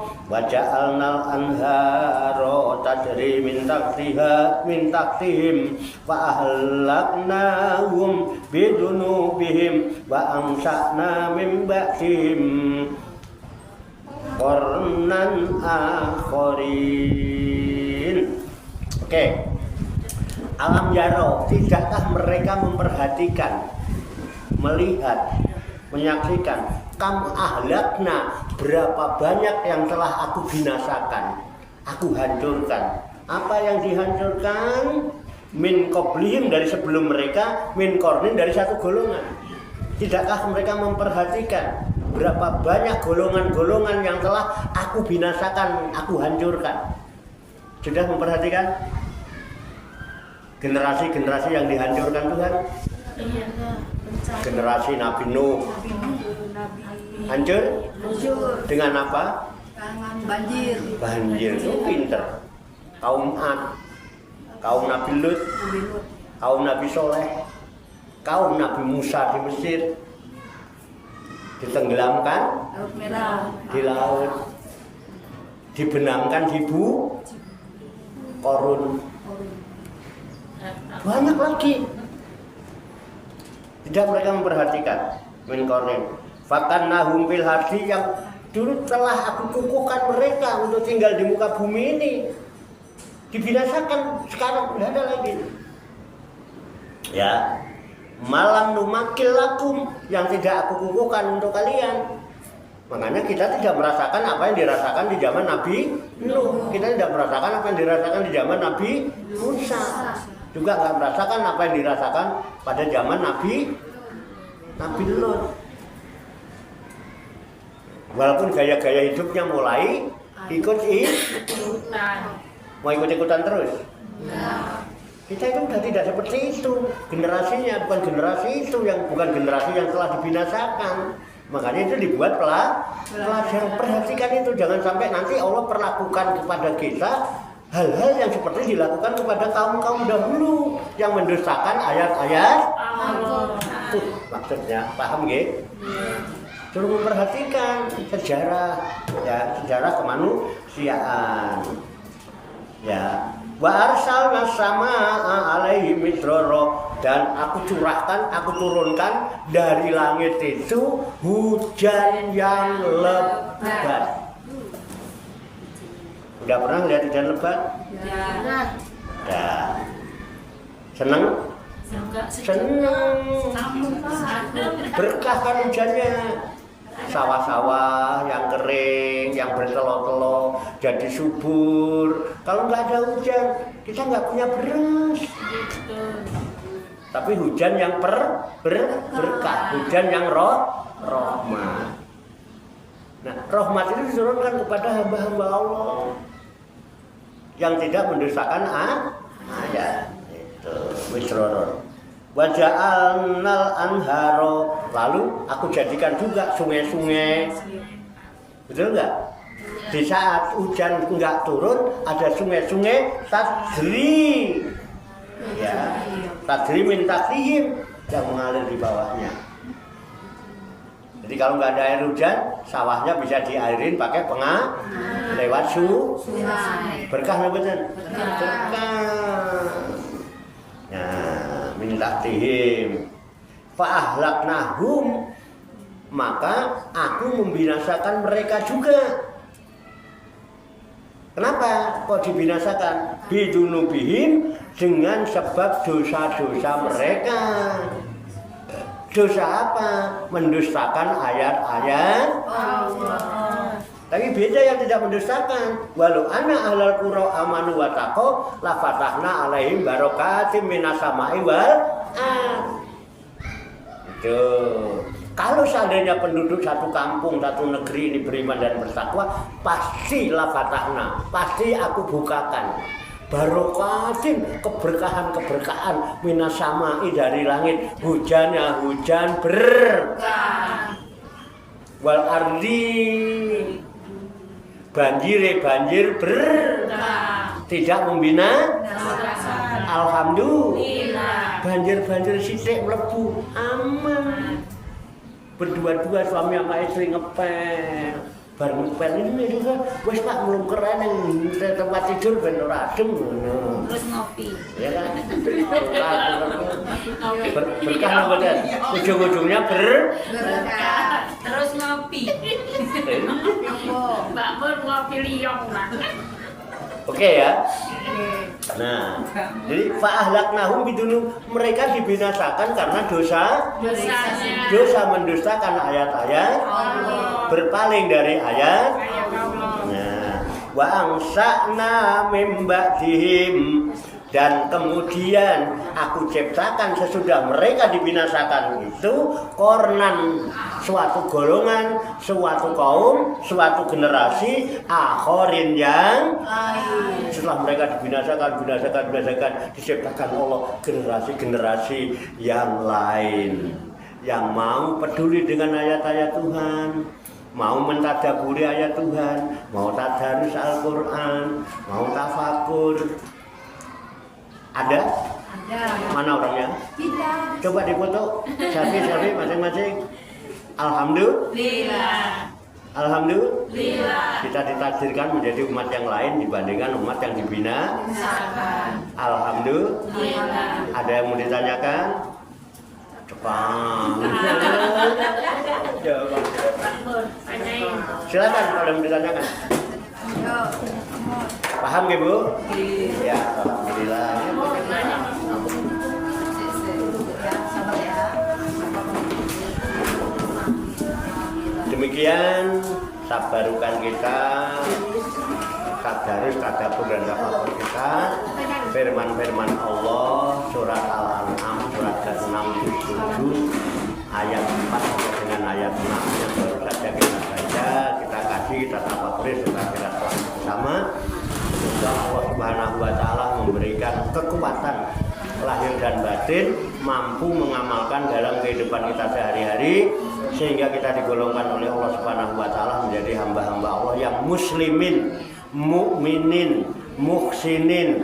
wa ja'alnal anhara tajri min tahtihim fa ahlaknahum bidunubihim wa amsakna min ba'dihim qarnan akharin. Oke. Alam yaro, tidakkah mereka memperhatikan, melihat, menyaksikan kam ahlakna, berapa banyak yang telah aku binasakan, aku hancurkan. Apa yang dihancurkan? Min qablihim, dari sebelum mereka, min qarnin, dari satu golongan. Tidakkah mereka memperhatikan berapa banyak golongan-golongan yang telah aku binasakan, aku hancurkan? Sudah memperhatikan generasi-generasi yang dihancurkan Tuhan? Generasi Nabi Nuh hancur dengan apa? Banjir. Banjir itu pinter. Kaum Ad, kaum Nabi Lut, kaum Nabi Soleh, kaum Nabi Musa di Mesir ditenggelamkan Laut Merah. di laut, dibenamkan di Korun. Banyak lagi. Tidak mereka memperhatikan min qarnin. Fakannahum fil ardi, yang dulu telah aku kukuhkan mereka untuk tinggal di muka bumi ini, dibinasakan, sekarang tidak ada lagi. Ya, malam numakil lakum, yang tidak aku kukuhkan untuk kalian. Makanya kita tidak merasakan apa yang dirasakan di zaman Nabi Nuh. Kita tidak merasakan apa yang dirasakan di zaman Nabi Musa. Juga nggak merasakan apa yang dirasakan pada zaman Nabi Lut. Walaupun gaya-gaya hidupnya mulai mau ikut-ikutan terus. Kita itu sudah tidak seperti itu. Generasinya bukan generasi itu, yang bukan generasi yang telah dibinasakan. Makanya itu dibuat pelajaran. Perhatikan itu, jangan sampai nanti Allah perlakukan kepada kita hal-hal yang seperti dilakukan kepada kaum-kaum dahulu yang mendustakan ayat-ayat Allah. Maksudnya, paham nggih? Suruh memperhatikan sejarah, ya, sejarah kemanusiaan. Ya, wa arsalna samaa alaihim midrara, dan aku curahkan, aku turunkan dari langit itu hujan yang lebat. Udah pernah lihat hujan lebat? Ya. Seneng? Seneng. Berkah kan hujannya. Sawah-sawah yang kering, yang bertelur-telur jadi subur. Kalau nggak ada hujan, kita nggak punya beras. Tapi hujan yang berkah, hujan yang rahmat. Nah, rahmat itu diturunkan kepada hamba-hamba Allah yang tidak mendustakan ayat. Itu misroron. Wa ja'alnal anharo, lalu aku jadikan juga sungai-sungai. Betul nggak? Di saat hujan nggak turun, ada sungai-sungai tajri. Ya, tajri min tahtihim, yang mengalir di bawahnya. Jadi kalau nggak ada air hujan, sawahnya bisa diairin pakai lewat sungai. Berkah nggak betul? Berkah. Nah, min tahtihim fa ahlaknahum, maka aku membinasakan mereka juga. Kenapa kok dibinasakan? Bidunubihim, dengan sebab dosa-dosa mereka. Dosa apa? Mendustakan ayat-ayat Allah. Tapi beda yang tidak mendustakan. Walau anna ahlal qura amanu wa taqaw la fatahna alaihim barakatim minas sama'i wal ardh. Itu. Kalau seandainya penduduk satu kampung, satu negeri ini beriman dan bertakwa, pasti la fatahna, pasti aku bukakan barokatin, keberkahan minas samai, dari langit, hujannya hujan berkah, wal ardi, banjir berkah, tidak membina. Alhamdulillah, banjir sithik mlebu aman. Berdua-dua suami sama istri ngepel. Bar ngepel ini juga wis Pak belum keren yang tempat tidur ben ora adem ngono. Terus ngopi. Ya kan? Berkah apa kan? Ujung-ujungnya Berkah. Terus ngopi. Mbak Pur ngopi liong, Mbak. Oke ya. Nah, jadi fa'ahlaknahum bidunub, mereka dibinasakan karena Dosanya. dosa mendustakan ayat-ayat, berpaling dari ayat. Ayat Allah. Nah, wa angsa'na mim ba'dihim, dan kemudian aku ciptakan sesudah mereka dibinasakan itu kornan, suatu golongan, suatu kaum, suatu generasi akhirin yang setelah mereka dibinasakan, diciptakan Allah generasi-generasi yang lain yang mau peduli dengan ayat-ayat Tuhan, mau mentadaburi ayat Tuhan, mau tadarus Al-Quran, mau tafakur. Ada? Mana orangnya? Tidak. Coba dipoto. Selfie masing-masing. Lillah. Alhamdulillah. Kita ditakdirkan menjadi umat yang lain dibandingkan umat yang dibina. Alhamdulillah. Ada yang mau ditanyakan? Cepat. Tanyain. Silakan kalau mau ditanyakan. Paham ya Bu? Ya, alhamdulillah. Demikian sabarukan kita, tadarus, tadabbur dan tafakur kita, firman-firman Allah, surat Al-An'am, surat ke-67, ayat 4 dengan ayat 6 yang baru saja kita baca, kita kaji, kita tafakuri, kita bersama. Semoga Allah Subhanahu wa Ta'ala memberikan kekuatan lahir dan batin, mampu mengamalkan dalam kehidupan kita sehari-hari, sehingga kita digolongkan oleh Allah Subhanahu wa Ta'ala menjadi hamba-hamba Allah yang muslimin, mukminin, muhsinin,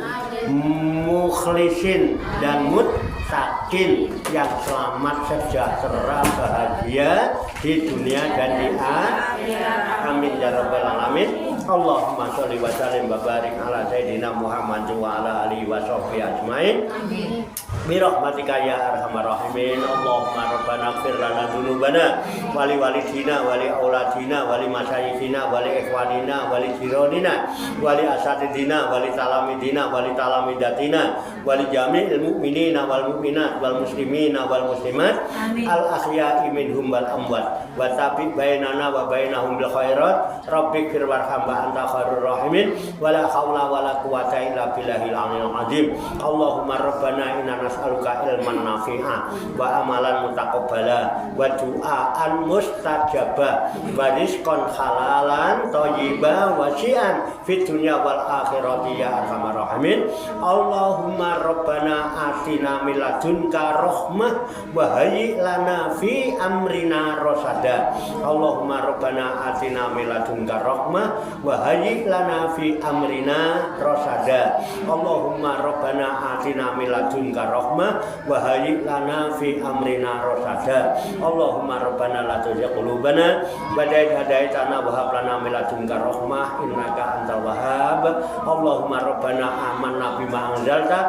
mukhlisin, dan muttaqin, yang selamat, sejahtera, bahagia di dunia dan di akhirat. Amin ya rabbal alamin. Allahumma sholli wa sallim wa barik ala sayyidina Muhammad wa ala alihi wa sahbihi ajmain. Amin. Birahmatika ya arhamar rahimin. Allahumma rabbana ighfir lana dzunubana wa li walidina wa li auladina wa li masyayikhina wa li ikhwanina wa li jiranina wa li asatidina wa li talamidina wa li talamidatina wa li jami'il mu'minina wal mu'minat wal muslimina wal muslimat al ahya'i minhum wal amwat wa tabi bainana wa bainahum bil khairat rabbighfir warham wa anta khairur rahimin wa la haula wa la quwata illa billahil aliyyil azim. Allahumma rabbana inna nas'aluka ilman nafi'a wa amalan mutaqabbala wa du'aan mustajaba wa rizqan halalan thayyiban wasi'an fid dunya wal akhirati ya arhamar rahimin. Allahumma rabbana atina min ladunka rahmah wa hayyi lana fi amrina rasada. Allahumma rabbana atina min ladunka rahmah wa hayyi lana fi amrina rasada. Allahumma rabbana atina min ladunka rahmah wa hayyi lana fi amrina rasada. Allahumma rabbana la tuzigh qulubana ba'da idh hadaitana wa hab lana min ladunka rahmah innaka antal wahhab. Allahumma rabbana amanna bima anzalta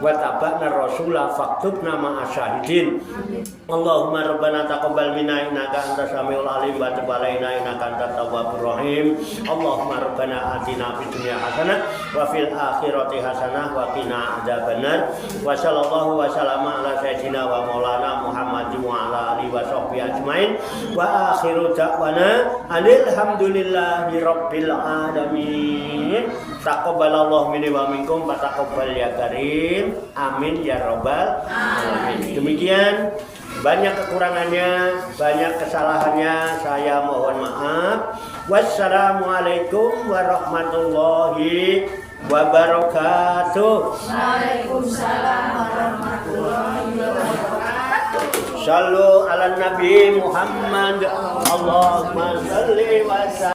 wa tabi'na rasula faktubna ma'as syahidin. Allahumma rabbana taqabbal minna innaka antas samiul alim wa tub alaina innaka antat tawwabur rahim. Allahumma rabbana atina fid dunya hasanah wa fil akhirati hasanah wa qina adzabannar. Wa sallallahu wa sallama ala sayyidina wa maulana Muhammadin wa ala alihi wa sahbihi ajmain. Wa akhiru da'wana alhamdulillahi rabbil alamin. Taqabbalallahu minni wa minkum wa taqabbal ya karim. Amin ya rabbal alamin. Demikian Banyak kekurangannya, banyak kesalahannya, saya mohon maaf. Wassalamualaikum warahmatullahi wabarakatuh. Waalaikumsalam warahmatullahi wabarakatuh. Shallu ala Nabi Muhammad. Allahumma salli wa sallim.